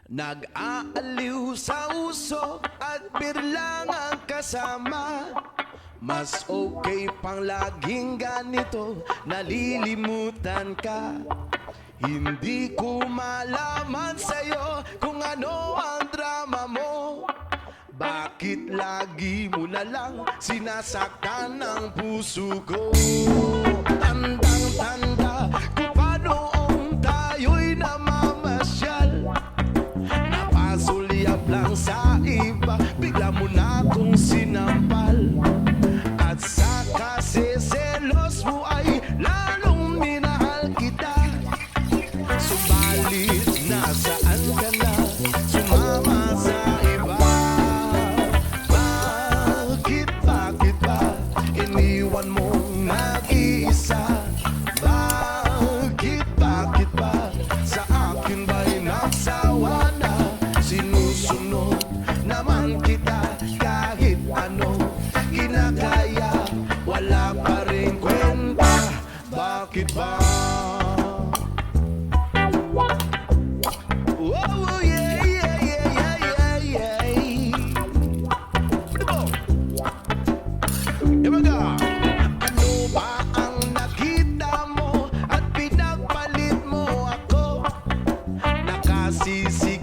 Nag-aaliw sa uso at birlang ang kasama. Mas okay pang laging ganito, nalilimutan ka. Hindi ko malaman sa'yo kung ano ang drama mo. Bakit lagi mo na lang sinasaktan ang puso ko? Tandang-tanda kung paanoong tayo'y namamasyal. Napasulyap lang sa iba, bigla mo na akong sinampal. At sa kasiselos mo ay lalong minahal kita. Subalit nasaan ka na, sumama sa iba. Bakit ba iniwan mong nag-iisa? Bakit ba sa akin ba'y nagsawa na? Sinusunod naman kita kahit ano kinakaya, wala pa rin kwenta. Bakit ba? Oh, yeah, yeah, yeah, yeah, yeah, yeah. Here we go. Ano ba ang nakita mo at pinagpalit mo ako? Nakasisi